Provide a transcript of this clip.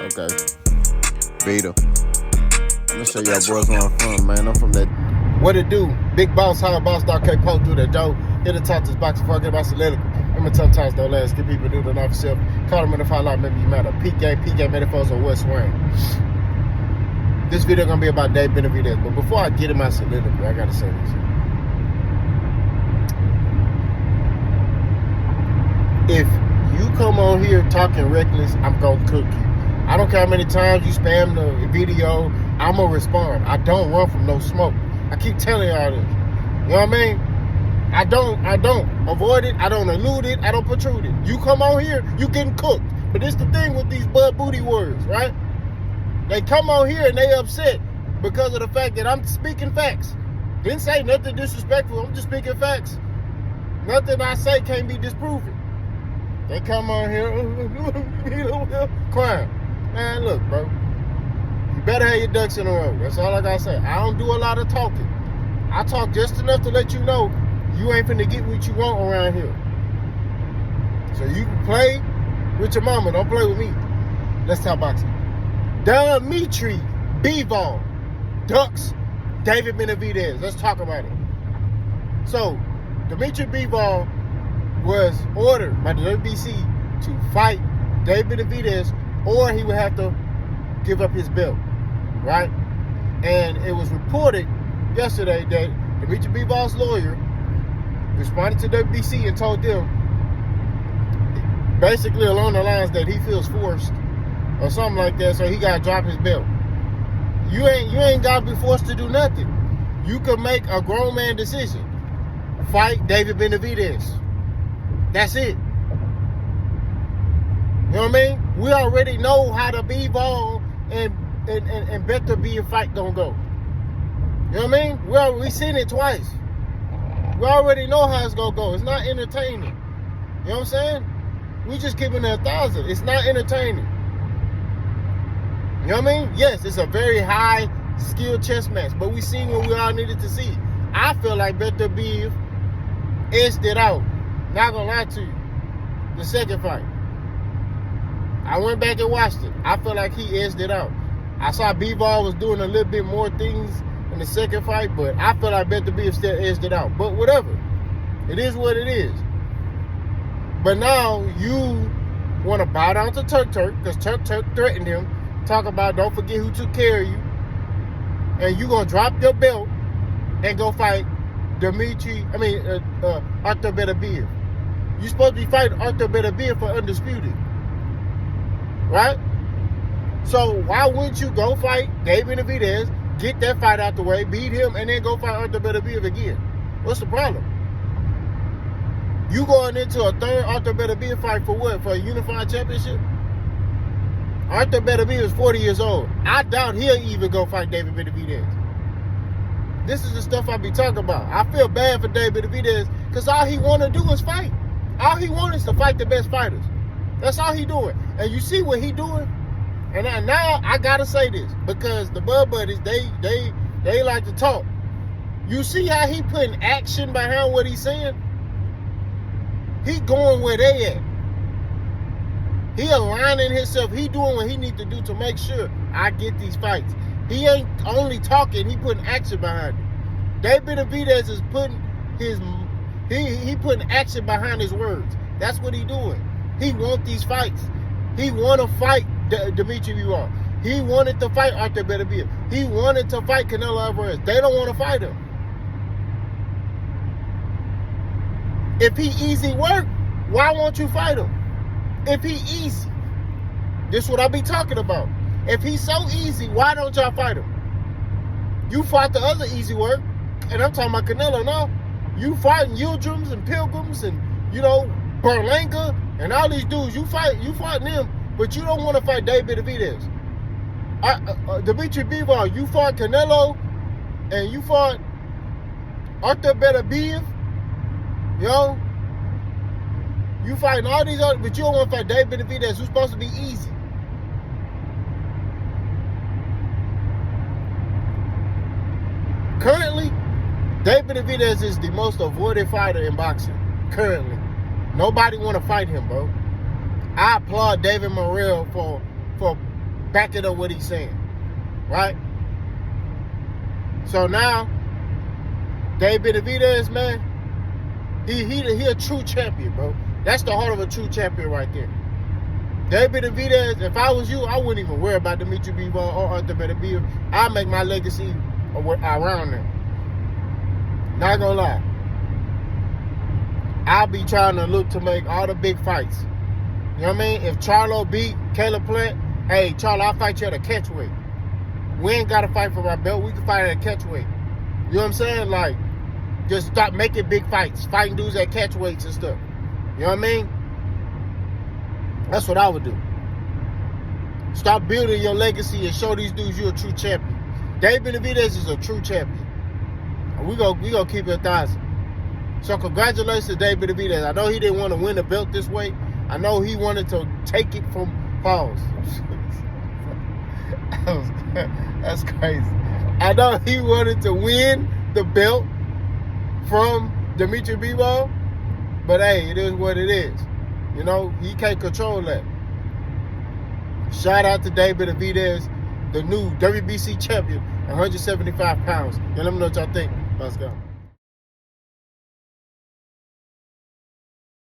Okay. Vita. I'm gonna show y'all boys where I'm from, man. I'm from that. What it do? Big Boss, Hard Boss, K Poe through the door. Here to talk this box before I get about soliloquy. Remember, sometimes don't let us get people do the not for self. Call them in the fight out, maybe you matter. Peak game metaphors or West Wayne. This video gonna be about Dave Benavidez, but before I get in my soliloquy, I gotta say this. If you come on here talking reckless, I'm gonna cook you. I don't care how many times you spam the video, I'm gonna respond. I don't run from no smoke. I keep telling y'all this. You know what I mean? I don't avoid it, I don't elude it, I don't protrude it. You come on here, you getting cooked. But this the thing with these bud booty words, right? They come on here and they upset because of the fact that I'm speaking facts. Didn't say nothing disrespectful, I'm just speaking facts. Nothing I say can't be disproven. They come on here, crying. Man, look, bro. You better have your ducks in a row. That's all I gotta say. I don't do a lot of talking. I talk just enough to let you know you ain't finna get what you want around here. So you can play with your mama, don't play with me. Let's talk boxing. Dmitry Bivol ducks David Benavidez. Let's talk about it. So, Dmitry Bivol was ordered by the WBC to fight David Benavidez, or he would have to give up his belt, right? And it was reported yesterday that Dmitry Bivol's lawyer responded to WBC and told them basically along the lines that he feels forced or something like that, so he got to drop his belt. You ain't got to be forced to do nothing. You can make a grown man decision. Fight David Benavidez. That's it. You know what I mean? We already know how the Bivol and Better Be a fight gonna go. You know what I mean? We seen it twice. We already know how it's gonna go. It's not entertaining. You know what I'm saying? We just giving it 1,000. It's not entertaining. You know what I mean? Yes, it's a very high skilled chess match, but we seen what we all needed to see. I feel like Better Be edged it out. Not gonna lie to you. The second fight. I went back and watched it. I feel like he edged it out. I saw Bivol was doing a little bit more things in the second fight, but I feel like Better Be still edged it out. But whatever. It is what it is. But now you want to bow down to Turk because Turk threatened him. Talk about don't forget who took care of you. And you going to drop your belt and go fight Arthur Benavidez. You're supposed to be fighting Arthur Benavidez for undisputed. Right? So why wouldn't you go fight David Benavidez, get that fight out the way, beat him, and then go fight Arthur Benavidez again? What's the problem? You going into a third Arthur Benavidez fight for what? For a unified championship? Arthur Benavidez is 40 years old. I doubt he'll even go fight David Benavidez. This is the stuff I be talking about. I feel bad for David Benavidez because all he want to do is fight. All he wants is to fight the best fighters. That's all he doing. And you see what he doing? And now I gotta say this because the Bud Buddies, they like to talk. You see how he putting action behind what he's saying? He going where they at. He aligning himself. He doing what he need to do to make sure I get these fights. He ain't only talking, he putting action behind it. David Benavidez is putting he putting action behind his words. That's what he doing. He want these fights. He want to fight Dmitry Bivol. He wanted to fight Arthur Benavidez. He wanted to fight Canelo Alvarez. They don't want to fight him. If he easy work, why won't you fight him? If he easy, this is what I be talking about. If he's so easy, why don't y'all fight him? You fought the other easy work, and I'm talking about Canelo now. You fighting Yildirim and Pilgrims and, Berlanga and all these dudes. You fighting them, but you don't want to fight David Benavidez. Dmitry Bivol, you fought Canelo and you fought Arthur Benavidez. You fighting all these other, but you don't want to fight David Benavidez, who's supposed to be easy. Currently, David Benavidez is the most avoided fighter in boxing. Currently. Nobody want to fight him, bro. I applaud David Morrell for backing up what he's saying, right? So now, David Benavidez, man, he a true champion, bro. That's the heart of a true champion right there. David Benavidez, if I was you, I wouldn't even worry about Dmitry Bivol or Arthur Benavidez. I'll make my legacy around them. Not gonna lie. I'll be trying to look to make all the big fights. You know what I mean? If Charlo beat Caleb Plant, hey, Charlo, I'll fight you at a catchweight. We ain't got to fight for my belt. We can fight at a catchweight. You know what I'm saying? Like, just stop making big fights. Fighting dudes at catchweights and stuff. You know what I mean? That's what I would do. Stop building your legacy and show these dudes you're a true champion. David Benavidez is a true champion. And we gonna keep it 1,000. So congratulations to David Benavidez. I know he didn't want to win the belt this way. I know he wanted to take it from Pauls. That's crazy. I know he wanted to win the belt from Dmitry Bivol, but hey, it is what it is. You know, he can't control that. Shout out to David Benavidez, the new WBC champion, 175 pounds. And let me know what y'all think. Let's go.